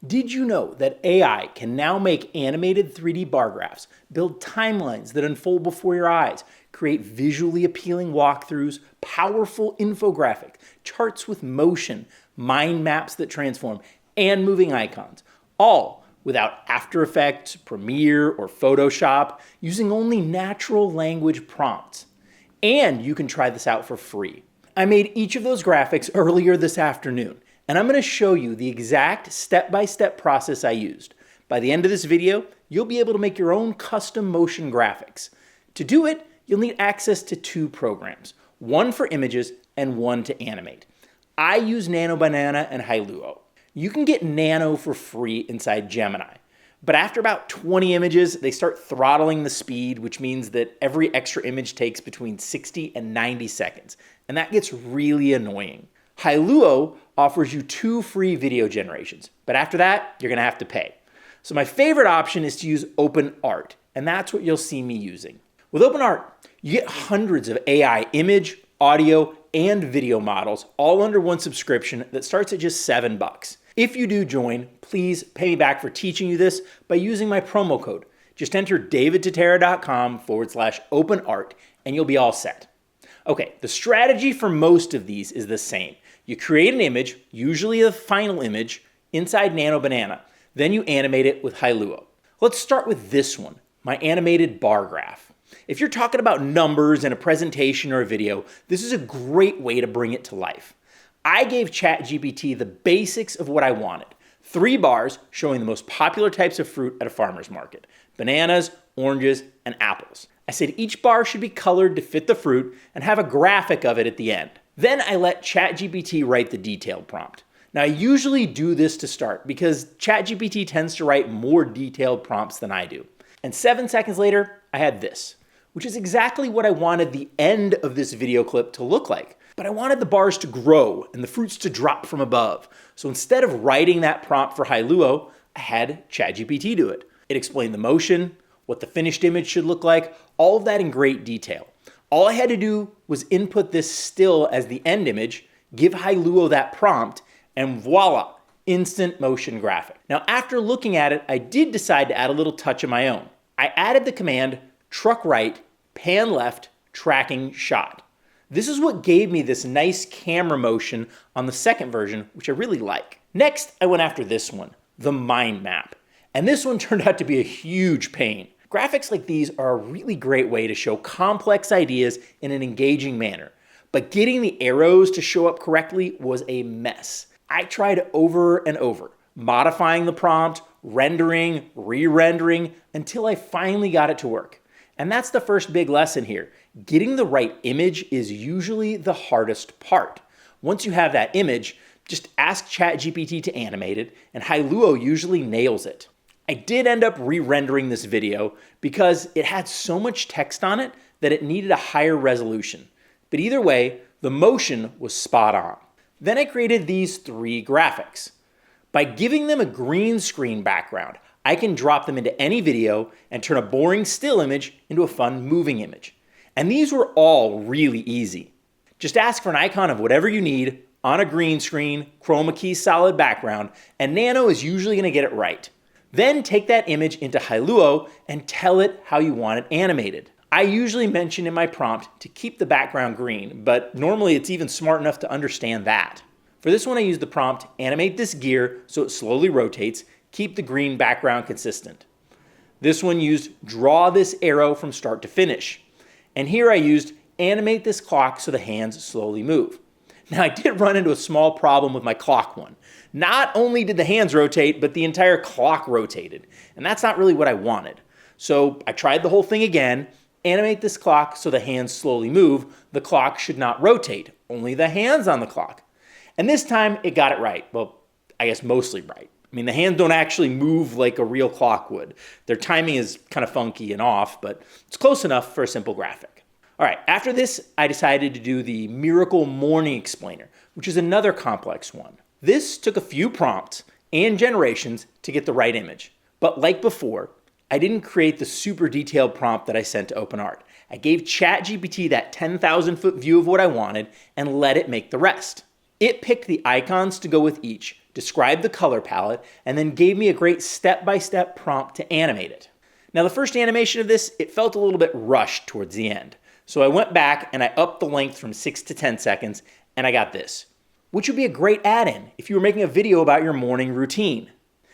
Did you know that AI can now make animated 3D bar graphs, build timelines that unfold before your eyes, create visually appealing walkthroughs, powerful infographic, charts with motion, mind maps that transform, and moving icons, all without After Effects, Premiere, or Photoshop, using only natural language prompts? And you can try this out for free. I made each of those graphics earlier this afternoon, and I'm going to show you the exact step-by-step process I used. By the end of this video, you'll be able to make your own custom motion graphics. To do it, you'll need access to two programs, one for images and one to animate. I use Nano Banana and Hailuo. You can get Nano for free inside Gemini, but after about 20 images, they start throttling the speed, which means that every extra image takes between 60 and 90 seconds, and that gets really annoying. Hailuo offers you 2 free video generations, but after that, you're gonna have to pay. So my favorite option is to use OpenArt, and that's what you'll see me using. With OpenArt, you get hundreds of AI image, audio, and video models all under one subscription that starts at just $7. If you do join, please pay me back for teaching you this by using my promo code. Just enter davidtotera.com/OpenArt and you'll be all set. Okay, the strategy for most of these is the same. You create an image, usually a final image, inside Nano Banana. Then you animate it with Hailuo. Let's start with this one, my animated bar graph. If you're talking about numbers in a presentation or a video, this is a great way to bring it to life. I gave ChatGPT the basics of what I wanted. 3 bars showing the most popular types of fruit at a farmer's market: bananas, oranges, and apples. I said each bar should be colored to fit the fruit and have a graphic of it at the end. Then I let ChatGPT write the detailed prompt. Now I usually do this to start because ChatGPT tends to write more detailed prompts than I do. And 7 seconds later, I had this, which is exactly what I wanted the end of this video clip to look like. But I wanted the bars to grow and the fruits to drop from above. So instead of writing that prompt for Hailuo, I had ChatGPT do it. It explained the motion, what the finished image should look like, all of that in great detail. All I had to do was input this still as the end image, give Hailuo that prompt, and voila, instant motion graphic. Now after looking at it, I did decide to add a little touch of my own. I added the command truck right, pan left, tracking shot. This is what gave me this nice camera motion on the second version, which I really like. Next, I went after this one, the mind map. And this one turned out to be a huge pain. Graphics like these are a really great way to show complex ideas in an engaging manner. But getting the arrows to show up correctly was a mess. I tried over and over, modifying the prompt, rendering, re-rendering, until I finally got it to work. And that's the first big lesson here. Getting the right image is usually the hardest part. Once you have that image, just ask ChatGPT to animate it, and Hailuo usually nails it. I did end up re-rendering this video because it had so much text on it that it needed a higher resolution. But either way, the motion was spot on. Then I created these 3 graphics. By giving them a green screen background, I can drop them into any video and turn a boring still image into a fun moving image. And these were all really easy. Just ask for an icon of whatever you need on a green screen, chroma key solid background, and Nano is usually going to get it right. Then take that image into Hailuo and tell it how you want it animated. I usually mention in my prompt to keep the background green, but normally it's even smart enough to understand that. For this one, I used the prompt, animate this gear so it slowly rotates, keep the green background consistent. This one used draw this arrow from start to finish. And here I used animate this clock so the hands slowly move. Now I did run into a small problem with my clock one. Not only did the hands rotate, but the entire clock rotated. And that's not really what I wanted. So I tried the whole thing again, animate this clock so the hands slowly move. The clock should not rotate, only the hands on the clock. And this time it got it right. Well, I guess mostly right. I mean, the hands don't actually move like a real clock would. Their timing is kind of funky and off, but it's close enough for a simple graphic. All right, after this, I decided to do the Miracle Morning Explainer, which is another complex one. This took a few prompts and generations to get the right image. But like before, I didn't create the super detailed prompt that I sent to OpenArt. I gave ChatGPT that 10,000-foot view of what I wanted and let it make the rest. It picked the icons to go with each, described the color palette, and then gave me a great step-by-step prompt to animate it. Now the first animation of this, it felt a little bit rushed towards the end. So I went back and I upped the length from 6 to 10 seconds, and I got this, which would be a great add-in if you were making a video about your morning routine.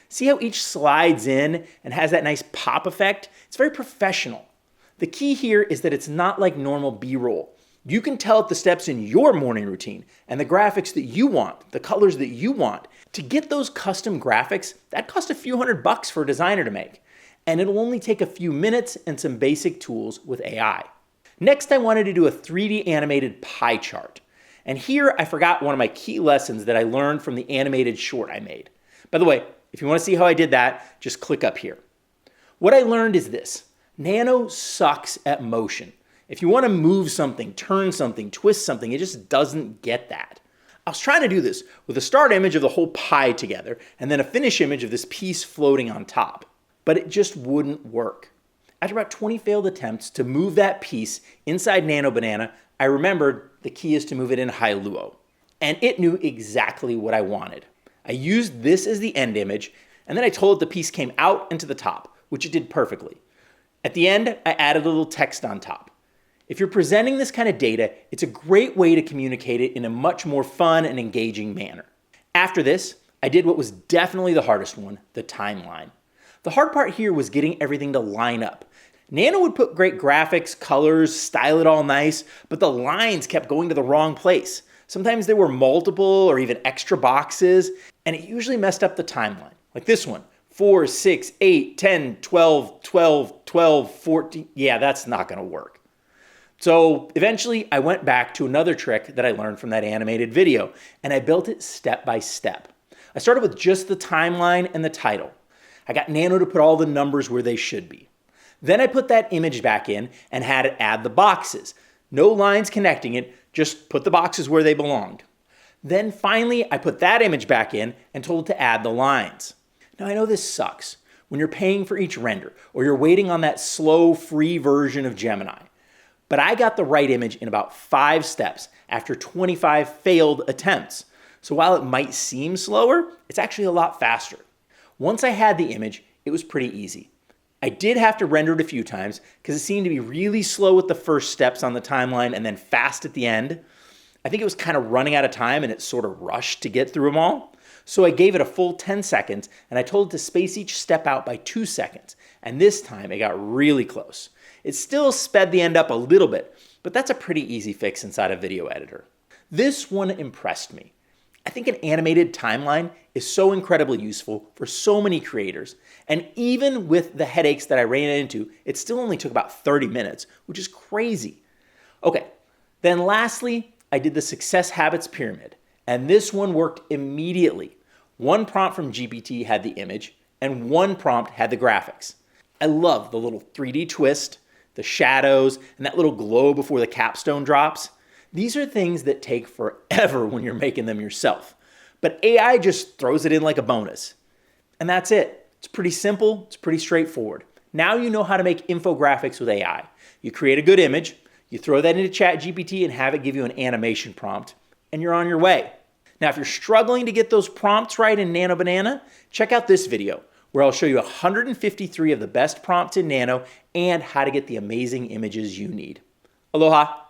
See how each slides in and has that nice pop effect? It's very professional. The key here is that it's not like normal B-roll. You can tell it the steps in your morning routine and the graphics that you want, the colors that you want. To get those custom graphics, that costs a few $100 for a designer to make. And it'll only take a few minutes and some basic tools with AI. Next, I wanted to do a 3D animated pie chart. And here I forgot one of my key lessons that I learned from the animated short I made. By the way, if you want to see how I did that, just click up here. What I learned is this: Nano sucks at motion. If you want to move something, turn something, twist something, it just doesn't get that. I was trying to do this with a start image of the whole pie together and then a finish image of this piece floating on top. But it just wouldn't work. After about 20 failed attempts to move that piece inside Nano Banana, I remembered the key is to move it in Hailuo. And it knew exactly what I wanted. I used this as the end image, and then I told it the piece came out and to the top, which it did perfectly. At the end, I added a little text on top. If you're presenting this kind of data, it's a great way to communicate it in a much more fun and engaging manner. After this, I did what was definitely the hardest one, the timeline. The hard part here was getting everything to line up. Nano would put great graphics, colors, style it all nice, but the lines kept going to the wrong place. Sometimes there were multiple or even extra boxes, and it usually messed up the timeline. Like this one, 4, 6, 8, 10, 12, 12, 12, 14. Yeah, that's not gonna work. So eventually I went back to another trick that I learned from that animated video, and I built it step by step. I started with just the timeline and the title. I got Nano to put all the numbers where they should be. Then I put that image back in and had it add the boxes. No lines connecting it, just put the boxes where they belonged. Then finally, I put that image back in and told it to add the lines. Now I know this sucks when you're paying for each render or you're waiting on that slow, free version of Gemini. But I got the right image in about 5 steps after 25 failed attempts. So while it might seem slower, it's actually a lot faster. Once I had the image, it was pretty easy. I did have to render it a few times because it seemed to be really slow with the first steps on the timeline and then fast at the end. I think it was kind of running out of time and it sort of rushed to get through them all. So I gave it a full 10 seconds and I told it to space each step out by 2 seconds. And this time it got really close. It still sped the end up a little bit, but that's a pretty easy fix inside a video editor. This one impressed me. I think an animated timeline is so incredibly useful for so many creators, and even with the headaches that I ran into, it still only took about 30 minutes, which is crazy. Okay, then lastly, I did the success habits pyramid, and this one worked immediately. One prompt from GPT had the image, and one prompt had the graphics. I love the little 3D twist, the shadows, and that little glow before the capstone drops. These are things that take forever when you're making them yourself. But AI just throws it in like a bonus. And that's it. It's pretty simple. It's pretty straightforward. Now you know how to make infographics with AI. You create a good image, you throw that into ChatGPT and have it give you an animation prompt, and you're on your way. Now, if you're struggling to get those prompts right in Nano Banana, check out this video where I'll show you 153 of the best prompts in Nano and how to get the amazing images you need. Aloha.